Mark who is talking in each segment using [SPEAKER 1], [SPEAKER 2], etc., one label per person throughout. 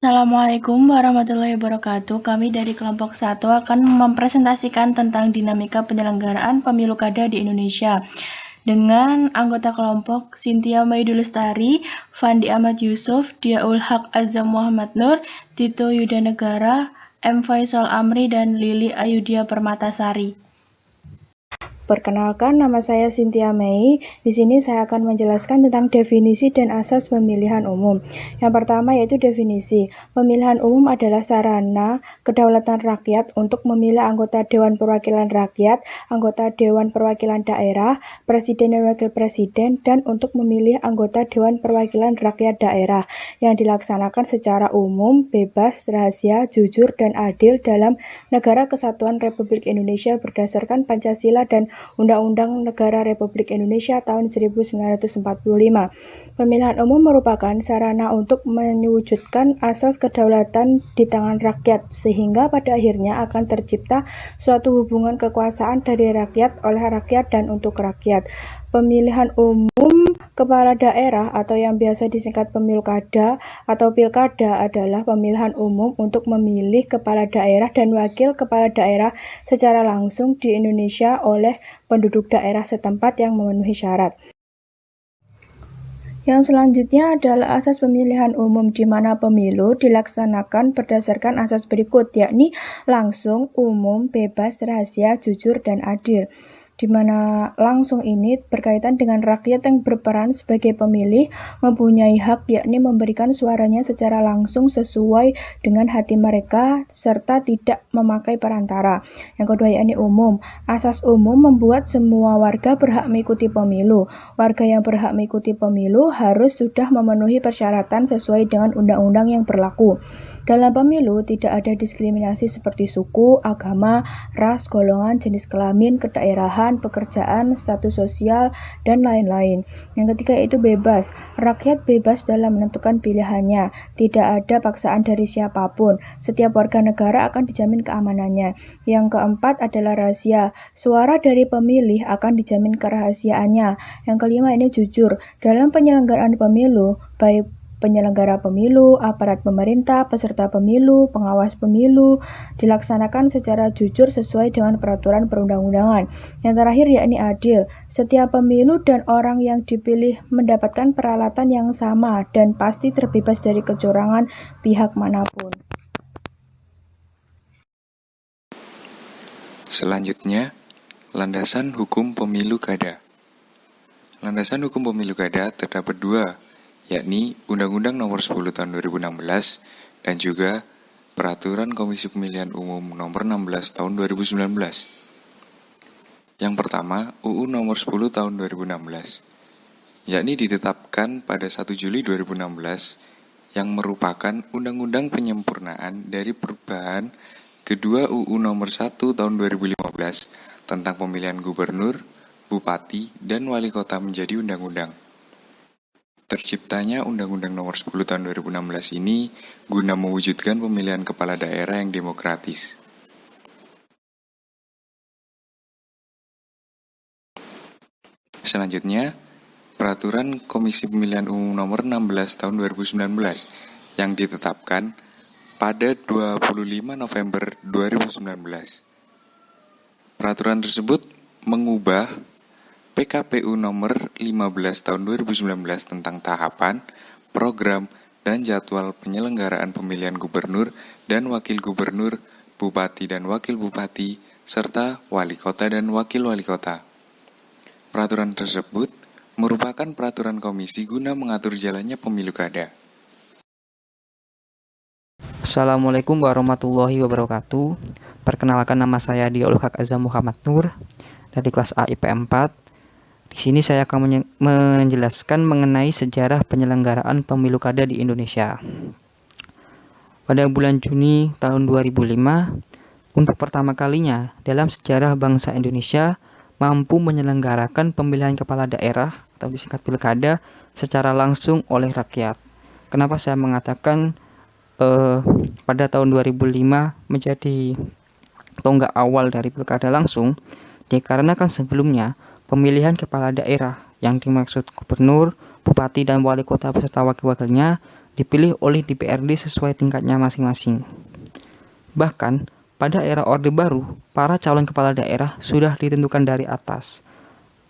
[SPEAKER 1] Assalamualaikum warahmatullahi wabarakatuh. Kami dari kelompok 1 akan mempresentasikan tentang dinamika penyelenggaraan pemilu kada di Indonesia. Dengan anggota kelompok Cynthia Maidul Lestari, Fandi Ahmad Yusuf, Diaul Haq Azam Muhammad Nur, Tito Yudanegara, M. Faisal Amri, dan Lili Ayudia Permatasari.
[SPEAKER 2] Perkenalkan, nama saya Cynthia Mei. Di sini saya akan menjelaskan tentang definisi dan asas pemilihan umum. Yang pertama yaitu definisi. Pemilihan umum adalah sarana kedaulatan rakyat untuk memilih anggota Dewan Perwakilan Rakyat, anggota Dewan Perwakilan Daerah, Presiden dan Wakil Presiden, dan untuk memilih anggota Dewan Perwakilan Rakyat Daerah yang dilaksanakan secara umum, bebas, rahasia, jujur, dan adil dalam Negara Kesatuan Republik Indonesia berdasarkan Pancasila dan Undang-Undang Negara Republik Indonesia tahun 1945. Pemilihan umum merupakan sarana untuk mewujudkan asas kedaulatan di tangan rakyat, sehingga pada akhirnya akan tercipta suatu hubungan kekuasaan dari rakyat, oleh rakyat, dan untuk rakyat. Pemilihan umum kepala daerah atau yang biasa disingkat pemilu kada atau pilkada adalah pemilihan umum untuk memilih kepala daerah dan wakil kepala daerah secara langsung di Indonesia oleh penduduk daerah setempat yang memenuhi syarat. Yang selanjutnya adalah asas pemilihan umum, di mana pemilu dilaksanakan berdasarkan asas berikut, yakni langsung, umum, bebas, rahasia, jujur, dan adil. Di mana langsung ini berkaitan dengan rakyat yang berperan sebagai pemilih mempunyai hak, yakni memberikan suaranya secara langsung sesuai dengan hati mereka serta tidak memakai perantara. Yang kedua yakni umum. Asas umum membuat semua warga berhak mengikuti pemilu. Warga yang berhak mengikuti pemilu harus sudah memenuhi persyaratan sesuai dengan undang-undang yang berlaku. Dalam pemilu tidak ada diskriminasi seperti suku, agama, ras, golongan, jenis kelamin, kedaerahan, pekerjaan, status sosial, dan lain-lain. Yang ketiga yaitu bebas. Rakyat bebas dalam menentukan pilihannya. Tidak ada paksaan dari siapapun. Setiap warga negara akan dijamin keamanannya. Yang keempat adalah rahasia. Suara dari pemilih akan dijamin kerahasiaannya. Yang kelima ini jujur. Dalam penyelenggaraan pemilu, baik penyelenggara pemilu, aparat pemerintah, peserta pemilu, pengawas pemilu, dilaksanakan secara jujur sesuai dengan peraturan perundang-undangan. Yang terakhir yakni adil. Setiap pemilu dan orang yang dipilih mendapatkan peralatan yang sama dan pasti terbebas dari kecurangan pihak manapun.
[SPEAKER 3] Selanjutnya, landasan hukum pemilu kada. Landasan hukum pemilu kada terdapat dua, yakni Undang-Undang Nomor 10 Tahun 2016 dan juga Peraturan Komisi Pemilihan Umum Nomor 16 Tahun 2019. Yang pertama, UU Nomor 10 Tahun 2016, yakni ditetapkan pada 1 Juli 2016 yang merupakan undang-undang penyempurnaan dari perubahan kedua UU Nomor 1 Tahun 2015 tentang pemilihan gubernur, bupati, dan wali kota menjadi undang-undang. Terciptanya Undang-Undang Nomor 10 Tahun 2016 ini guna mewujudkan pemilihan kepala daerah yang demokratis. Selanjutnya, Peraturan Komisi Pemilihan Umum Nomor 16 Tahun 2019 yang ditetapkan pada 25 November 2019. Peraturan tersebut mengubah PKPU Nomor 15 Tahun 2019 tentang tahapan, program, dan jadwal penyelenggaraan pemilihan gubernur dan wakil gubernur, bupati dan wakil bupati, serta wali kota dan wakil wali kota. Peraturan tersebut merupakan peraturan komisi guna mengatur jalannya pemilu kada.
[SPEAKER 4] Assalamualaikum warahmatullahi wabarakatuh. Perkenalkan, nama saya Diaul Haq Azam Muhammad Nur dari kelas A IP 4. Di sini saya akan menjelaskan mengenai sejarah penyelenggaraan pemilu kada di Indonesia. Pada bulan Juni tahun 2005, untuk pertama kalinya dalam sejarah bangsa Indonesia mampu menyelenggarakan pemilihan kepala daerah atau disingkat pilkada secara langsung oleh rakyat. Kenapa saya mengatakan pada tahun 2005 menjadi tonggak awal dari pilkada langsung? Dikarenakan sebelumnya pemilihan kepala daerah yang dimaksud gubernur, bupati, dan wali kota beserta wakil-wakilnya dipilih oleh DPRD sesuai tingkatnya masing-masing. Bahkan, pada era Orde Baru, para calon kepala daerah sudah ditentukan dari atas.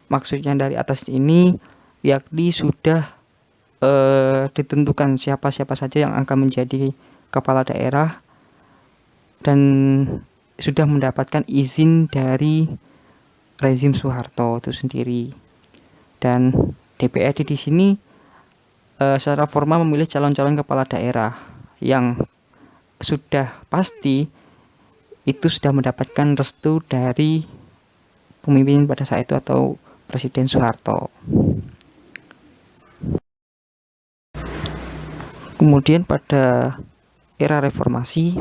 [SPEAKER 4] Maksudnya dari atas ini yakni sudah ditentukan siapa-siapa saja yang akan menjadi kepala daerah dan sudah mendapatkan izin dari rezim Soeharto itu sendiri. Dan DPRD di sini secara formal memilih calon-calon kepala daerah yang sudah pasti itu sudah mendapatkan restu dari pemimpin pada saat itu atau Presiden Soeharto. Kemudian pada era reformasi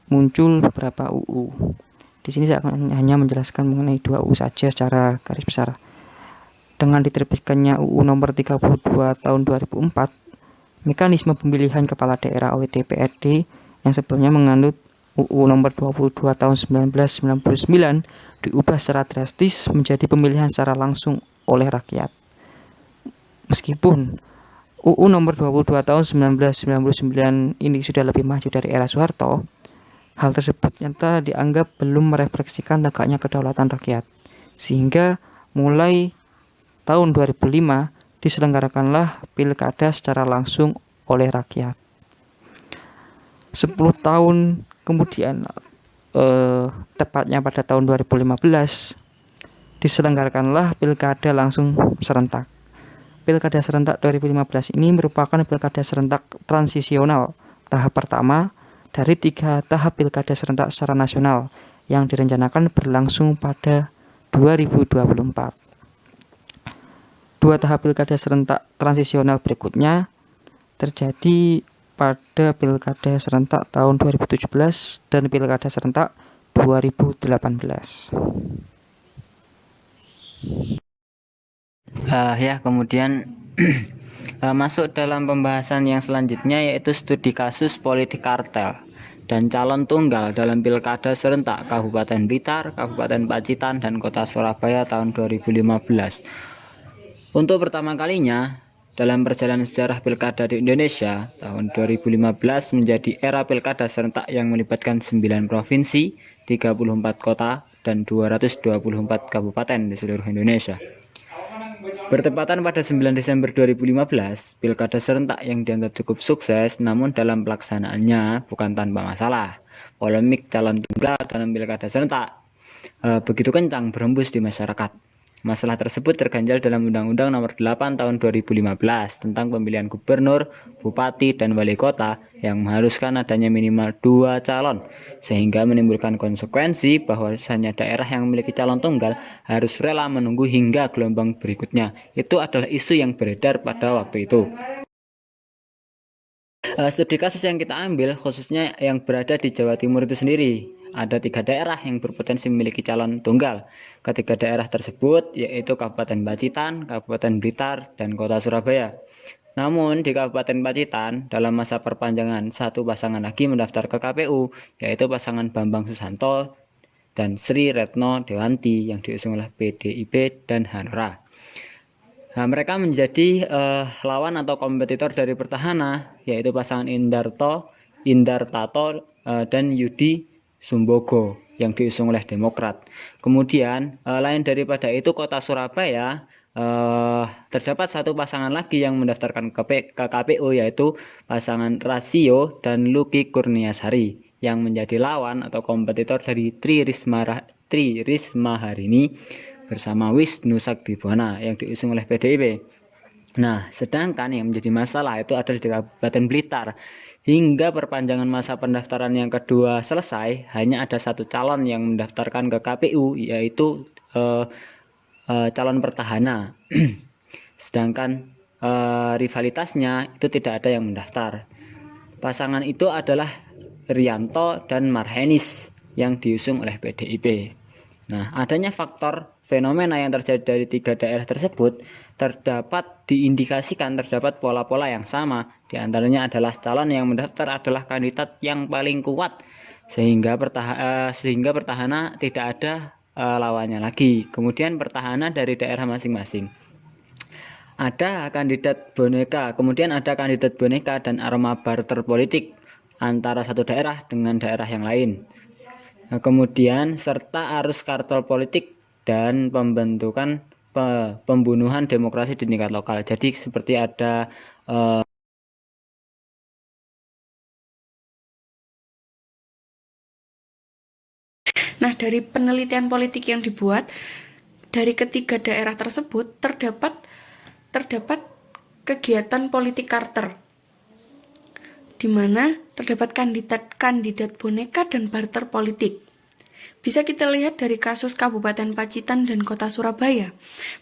[SPEAKER 4] muncul beberapa UU. Di sini saya akan hanya menjelaskan mengenai 2 UU saja secara garis besar. Dengan diterbitkannya UU nomor 32 tahun 2004, mekanisme pemilihan kepala daerah oleh DPRD yang sebelumnya mengandung UU nomor 22 tahun 1999 diubah secara drastis menjadi pemilihan secara langsung oleh rakyat. Meskipun UU nomor 22 tahun 1999 ini sudah lebih maju dari era Soeharto, hal tersebut nyata dianggap belum merefleksikan tegaknya kedaulatan rakyat. Sehingga mulai tahun 2005 diselenggarakanlah pilkada secara langsung oleh rakyat. 10 tahun kemudian, tepatnya pada tahun 2015, diselenggarakanlah pilkada langsung serentak. Pilkada serentak 2015 ini merupakan pilkada serentak transisional tahap pertama dari 3 tahap pilkada serentak secara nasional yang direncanakan berlangsung pada 2024. 2 tahap pilkada serentak transisional berikutnya terjadi pada pilkada serentak tahun 2017 dan pilkada serentak 2018.
[SPEAKER 5] Kemudian masuk dalam pembahasan yang selanjutnya, yaitu studi kasus politik kartel dan calon tunggal dalam pilkada serentak Kabupaten Blitar, Kabupaten Pacitan, dan Kota Surabaya tahun 2015. Untuk pertama kalinya dalam perjalanan sejarah pilkada di Indonesia, tahun 2015 menjadi era pilkada serentak yang melibatkan 9 provinsi, 34 kota, dan 224 kabupaten di seluruh Indonesia. Bertepatan pada 9 Desember 2015, pilkada serentak yang dianggap cukup sukses, namun dalam pelaksanaannya bukan tanpa masalah. Polemik calon tunggal dalam pilkada serentak begitu kencang berhembus di masyarakat. Masalah tersebut terganjal dalam Undang-Undang Nomor 8 Tahun 2015 tentang pemilihan gubernur, bupati, dan wali kota yang mengharuskan adanya minimal 2 calon, sehingga menimbulkan konsekuensi bahwasanya daerah yang memiliki calon tunggal harus rela menunggu hingga gelombang berikutnya. Itu adalah isu yang beredar pada waktu itu. Studi kasus yang kita ambil khususnya yang berada di Jawa Timur itu sendiri. Ada 3 daerah yang berpotensi memiliki calon tunggal. Ketiga daerah tersebut yaitu Kabupaten Pacitan, Kabupaten Blitar, dan Kota Surabaya. Namun di Kabupaten Pacitan dalam masa perpanjangan 1 pasangan lagi mendaftar ke KPU, yaitu pasangan Bambang Susanto dan Sri Retno Dewanti yang diusung oleh PDIP dan Hanura. Nah, mereka menjadi lawan atau kompetitor dari petahana, yaitu pasangan Indar Tato dan Yudi Sumbogo yang diusung oleh Demokrat. Kemudian lain daripada itu, Kota Surabaya terdapat 1 pasangan lagi yang mendaftarkan ke KPU, yaitu pasangan Rasio dan Luki Kurniasari yang menjadi lawan atau kompetitor dari Tri Risma Harini bersama Wisnu Saktibuwana yang diusung oleh PDIP. Nah, sedangkan yang menjadi masalah itu ada di Kabupaten Blitar. Hingga perpanjangan masa pendaftaran yang kedua selesai, hanya ada 1 calon yang mendaftarkan ke KPU, yaitu calon petahana. Sedangkan rivalitasnya itu tidak ada yang mendaftar. Pasangan itu adalah Rianto dan Marhenis yang diusung oleh PDIP. Nah, adanya faktor fenomena yang terjadi dari 3 daerah tersebut terdapat diindikasikan terdapat pola-pola yang sama. Di antaranya adalah calon yang mendaftar adalah kandidat yang paling kuat, sehingga petahana tidak ada lawannya lagi. Kemudian petahana dari daerah masing-masing. Ada kandidat boneka, kemudian ada kandidat boneka dan aroma barter politik antara satu daerah dengan daerah yang lain. Nah, kemudian serta arus kartel politik dan pembunuhan demokrasi di tingkat lokal. Jadi seperti ada
[SPEAKER 6] Nah, dari penelitian politik yang dibuat dari ketiga daerah tersebut terdapat kegiatan politik Carter, di mana terdapat kandidat boneka dan barter politik. Bisa kita lihat dari kasus Kabupaten Pacitan dan Kota Surabaya.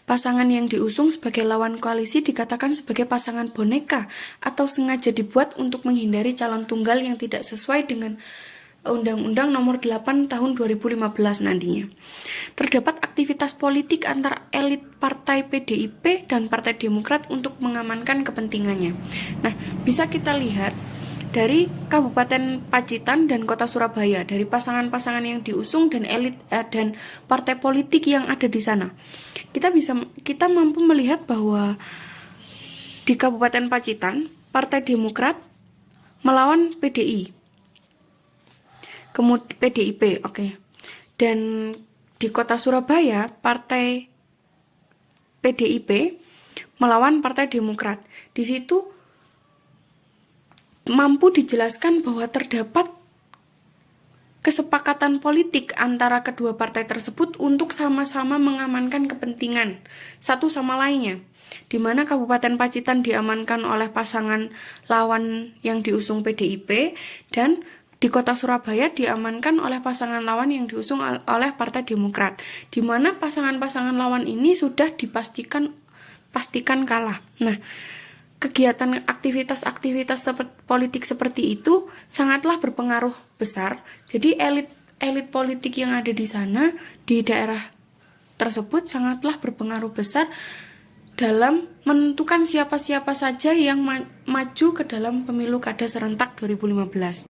[SPEAKER 6] Pasangan yang diusung sebagai lawan koalisi dikatakan sebagai pasangan boneka atau sengaja dibuat untuk menghindari calon tunggal yang tidak sesuai dengan Undang-Undang Nomor 8 Tahun 2015 nantinya. Terdapat aktivitas politik antara elit Partai PDIP dan Partai Demokrat untuk mengamankan kepentingannya. Nah, bisa kita lihat dari Kabupaten Pacitan dan Kota Surabaya, dari pasangan-pasangan yang diusung dan elit dan partai politik yang ada di sana. Kita mampu melihat bahwa di Kabupaten Pacitan, Partai Demokrat melawan PDIP, oke. Dan di Kota Surabaya, Partai PDIP melawan Partai Demokrat. Di situ mampu dijelaskan bahwa terdapat kesepakatan politik antara kedua partai tersebut untuk sama-sama mengamankan kepentingan satu sama lainnya, di mana Kabupaten Pacitan diamankan oleh pasangan lawan yang diusung PDIP dan di Kota Surabaya diamankan oleh pasangan lawan yang diusung oleh Partai Demokrat, di mana pasangan-pasangan lawan ini sudah dipastikan kalah. Nah, kegiatan aktivitas politik seperti itu sangatlah berpengaruh besar. Jadi elit politik yang ada di sana, di daerah tersebut sangatlah berpengaruh besar dalam menentukan siapa-siapa saja yang maju ke dalam pemilu kada serentak 2015.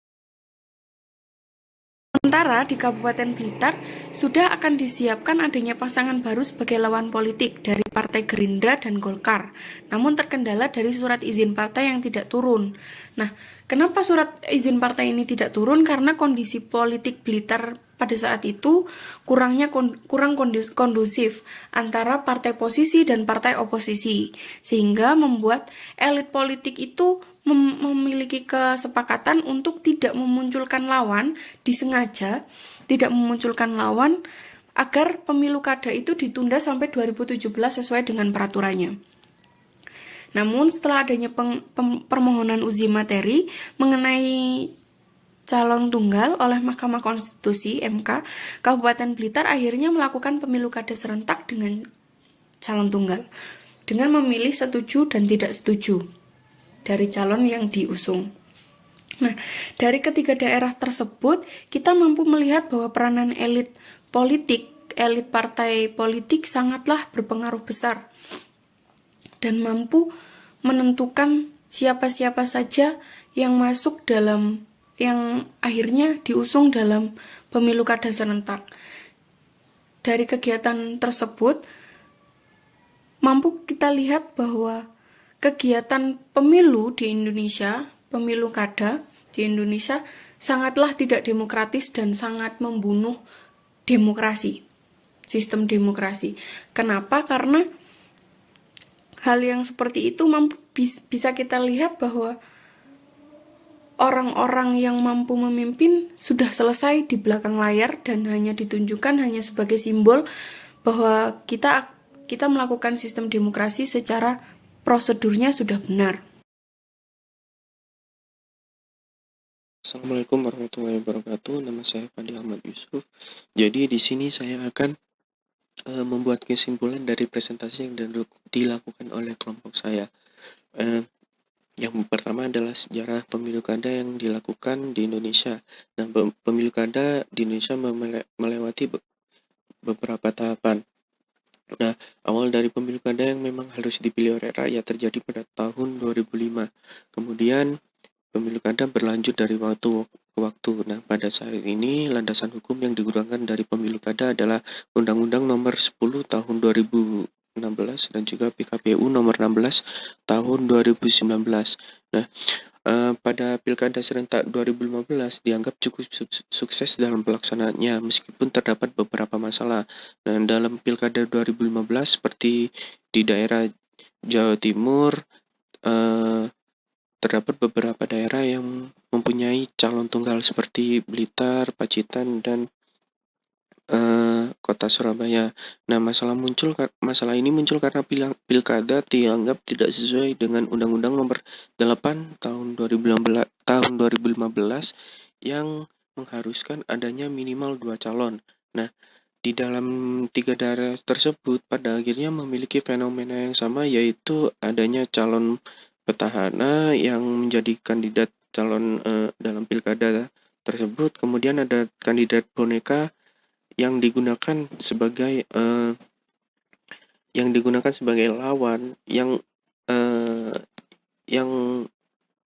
[SPEAKER 6] Sementara di Kabupaten Blitar sudah akan disiapkan adanya pasangan baru sebagai lawan politik dari Partai Gerindra dan Golkar, namun terkendala dari surat izin partai yang tidak turun. Nah, kenapa surat izin partai ini tidak turun? Karena kondisi politik Blitar pada saat itu kurang kondusif antara partai posisi dan partai oposisi, sehingga membuat elit politik itu memiliki kesepakatan untuk tidak memunculkan lawan, disengaja tidak memunculkan lawan agar pemilu kada itu ditunda sampai 2017 sesuai dengan peraturannya. Namun setelah adanya permohonan uji materi mengenai calon tunggal oleh Mahkamah Konstitusi (MK), Kabupaten Blitar akhirnya melakukan pemilu kada serentak dengan calon tunggal dengan memilih setuju dan tidak setuju dari calon yang diusung. Nah, dari ketiga daerah tersebut, kita mampu melihat bahwa peranan elit partai politik sangatlah berpengaruh besar dan mampu menentukan siapa-siapa saja yang masuk dalam, yang akhirnya diusung dalam pemilu kada serentak. Dari kegiatan tersebut, mampu kita lihat bahwa kegiatan pemilu di Indonesia, pemilu kada di Indonesia sangatlah tidak demokratis dan sangat membunuh demokrasi, sistem demokrasi. Kenapa? Karena hal yang seperti itu bisa kita lihat bahwa orang-orang yang mampu memimpin sudah selesai di belakang layar dan hanya ditunjukkan hanya sebagai simbol bahwa kita melakukan sistem demokrasi secara prosedurnya sudah benar.
[SPEAKER 7] Assalamualaikum warahmatullahi wabarakatuh. Nama saya Fandi Ahmad Yusuf. Jadi di sini saya akan membuat kesimpulan dari presentasi yang dilakukan oleh kelompok saya. Yang pertama adalah sejarah pemilu kada yang dilakukan di Indonesia. Nah, pemilu kada di Indonesia melewati beberapa tahapan. Nah, awal dari pemilu kada yang memang harus dipilih oleh rakyat terjadi pada tahun 2005. Kemudian pemilu kada berlanjut dari waktu ke waktu. Nah, pada saat ini landasan hukum yang digunakan dari pemilu kada adalah Undang-Undang Nomor 10 Tahun 2000 16 dan juga PKPU nomor 16 tahun 2019. Nah, pada Pilkada serentak 2015 dianggap cukup sukses dalam pelaksanaannya meskipun terdapat beberapa masalah. Dan dalam Pilkada 2015 seperti di daerah Jawa Timur, terdapat beberapa daerah yang mempunyai calon tunggal seperti Blitar, Pacitan, dan Kota Surabaya. Nah, masalah ini muncul karena pilkada dianggap tidak sesuai dengan Undang-Undang Nomor 8 tahun 2015 yang mengharuskan adanya minimal 2 calon. Nah, di dalam 3 daerah tersebut pada akhirnya memiliki fenomena yang sama, yaitu adanya calon petahana yang menjadi kandidat calon dalam pilkada tersebut. Kemudian ada kandidat boneka yang digunakan sebagai lawan yang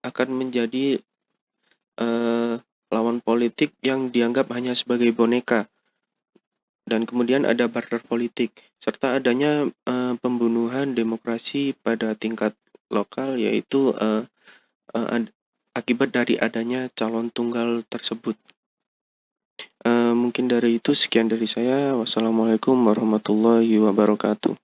[SPEAKER 7] akan menjadi lawan politik yang dianggap hanya sebagai boneka. Dan kemudian ada barter politik serta adanya pembunuhan demokrasi pada tingkat lokal, yaitu akibat dari adanya calon tunggal tersebut. Mungkin dari itu sekian dari saya. Wassalamualaikum warahmatullahi wabarakatuh.